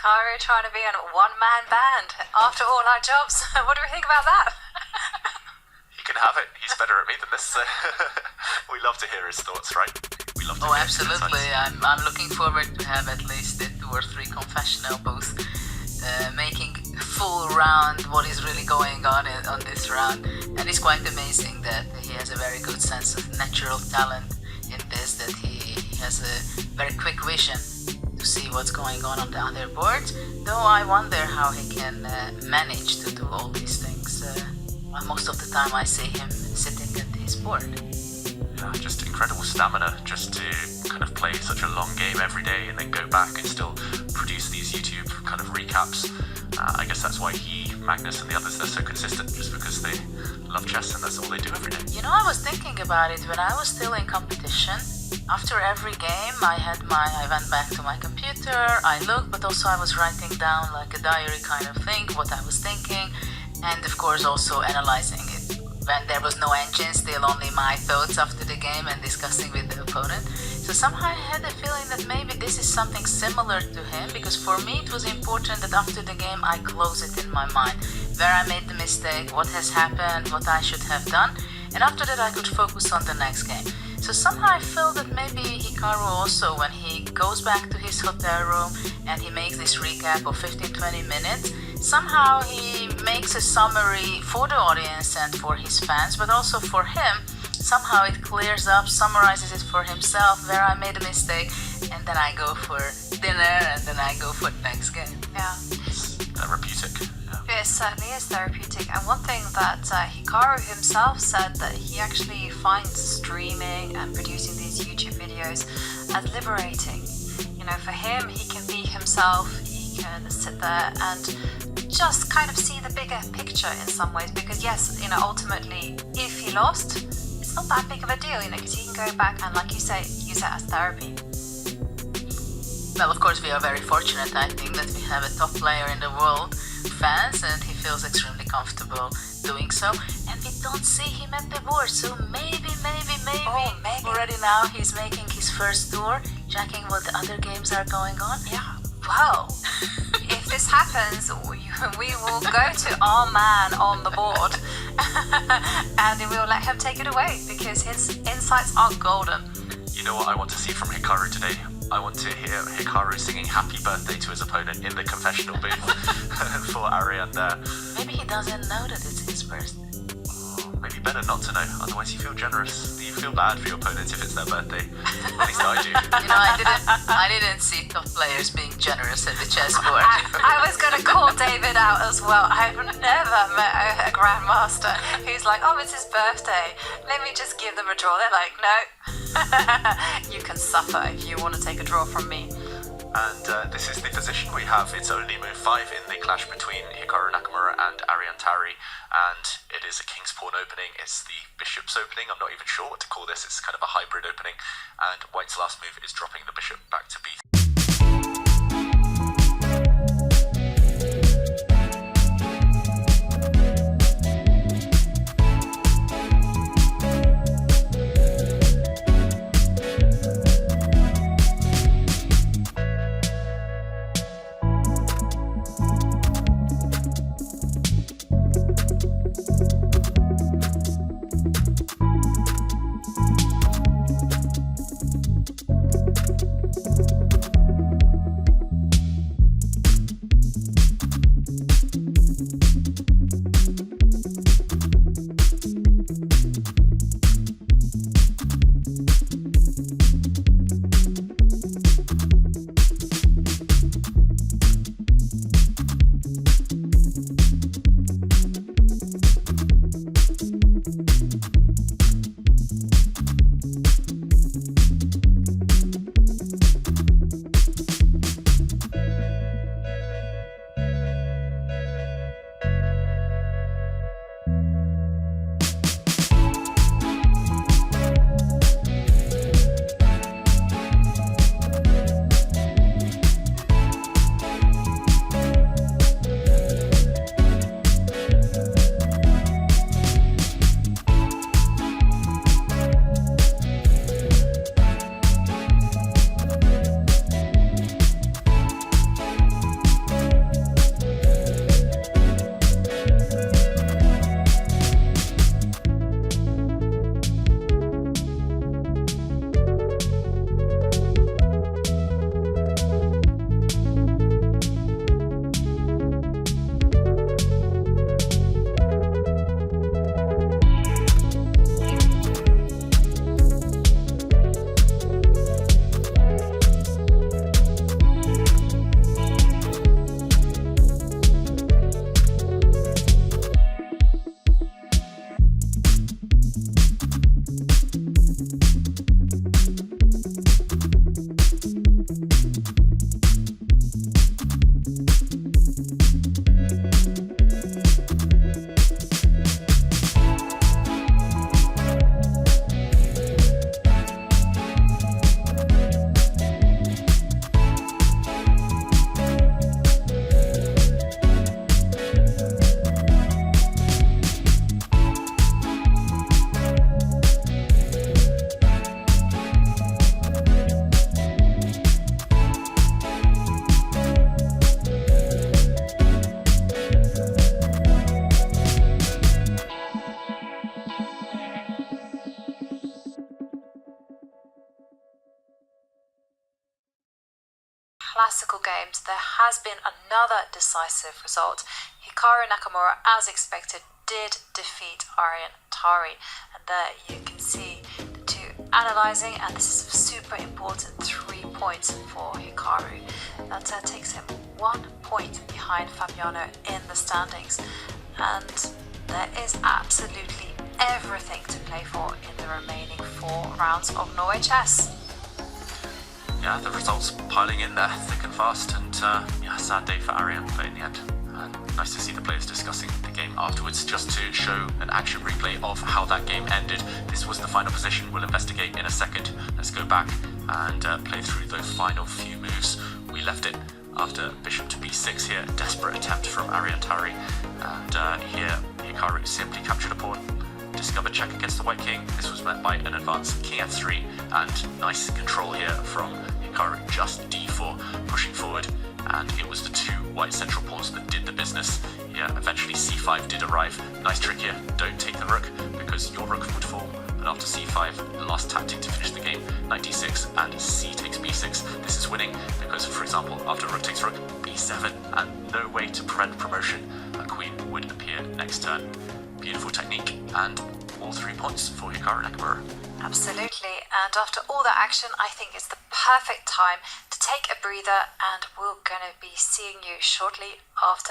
Hikaru trying to be in a one-man band after all our jobs. What do we think about that? He can have it. He's better at me than this. We love to hear his thoughts, right? We love to hear his absolutely. insights. I'm looking forward to have at least 2 or 3 confessional booths, making a full round what is really going on this round. And it's quite amazing that he has a very good sense of natural talent in this, that he has a very quick vision to see what's going on the other boards, though I wonder how he can manage to do all these things. Most of the time I see him sitting at his board. Yeah, just incredible stamina just to kind of play such a long game every day and then go back and still produce these YouTube kind of recaps. I guess that's why Magnus and the others, they're so consistent, just because they love chess and that's all they do every day. You know, I was thinking about it when I was still in competition. After every game, I went back to my computer, I looked, but also I was writing down like a diary kind of thing, what I was thinking, and of course also analyzing it. When there was no engine, still only my thoughts after the game and discussing with the opponent. So somehow I had a feeling that maybe this is something similar to him, because for me it was important that after the game I close it in my mind, where I made the mistake, what has happened, what I should have done, and after that I could focus on the next game. So somehow I feel that maybe Hikaru also, when he goes back to his hotel room and he makes this recap of 15-20 minutes, somehow he makes a summary for the audience and for his fans, but also for him. Somehow it clears up, summarizes it for himself, where I made a mistake, and then I go for dinner, and then I go for the next game. Yeah. It's therapeutic. Yeah. It certainly is therapeutic. And one thing that Hikaru himself said, that he actually finds streaming and producing these YouTube videos as liberating. You know, for him, he can be himself, he can sit there and just kind of see the bigger picture in some ways, because yes, you know, ultimately, if he lost, it's not that big of a deal, you know, because he can go back and, like you say, use it as therapy. Well, of course, we are very fortunate, I think, that we have a top player in the world, fans, and he feels extremely comfortable doing so. And we don't see him at the board, so maybe, already now he's making his first tour, checking what the other games are going on. Yeah, well, if this happens, we will go to our man on the board and we will let him take it away, because his insights are golden. You know what I want to see from Hikaru today? I want to hear Hikaru singing happy birthday to his opponent in the confessional booth for Aryan there. Maybe he doesn't know that it's his birthday. Maybe better not to know, otherwise you feel generous. You feel bad for your opponent if it's their birthday. At least I do. You know, I didn't see top players being generous at the chessboard. I was going to call David out as well. I've never met a grandmaster who's like, oh, it's his birthday, let me just give them a draw. They're like, no, you can suffer if you want to take a draw from me. And this is the position we have. It's only move 5 in the clash between Hikaru Nakamura and Aryan Tari, and it is a king's pawn opening. It's the bishop's opening. I'm not even sure what to call this. It's kind of a hybrid opening, and White's last move is dropping the bishop back to b3. classical games, there has been another decisive result. Hikaru Nakamura, as expected, did defeat Aryan Tari. And there you can see the two analysing, and this is a super important 3 points for Hikaru. That takes him 1 point behind Fabiano in the standings. And there is absolutely everything to play for in the remaining 4 rounds of Norway Chess. Yeah, the results piling in there thick and fast, and sad day for Aryan, but in the end, nice to see the players discussing the game afterwards. Just to show an action replay of how that game ended. This was the final position. We'll investigate in a second. Let's go back and play through those final few moves. We left it after bishop to b6 here, a desperate attempt from Aryan Tari, and here Hikaru simply captured a pawn. Discovered check against the white king. This was met by an advanced king f3, and nice control here from Hikaru, just d4, pushing forward, and it was the 2 white central pawns that did the business. Here, eventually c5 did arrive. Nice trick here, don't take the rook, because your rook would fall, but after c5, the last tactic to finish the game, knight d6, and c takes b6. This is winning, because, for example, after rook takes rook, b7, and no way to prevent promotion. A queen would appear next turn. Beautiful technique, and all 3 points for Hikaru Nakamura. Absolutely, and after all that action, I think it's the perfect time to take a breather, and we're going to be seeing you shortly after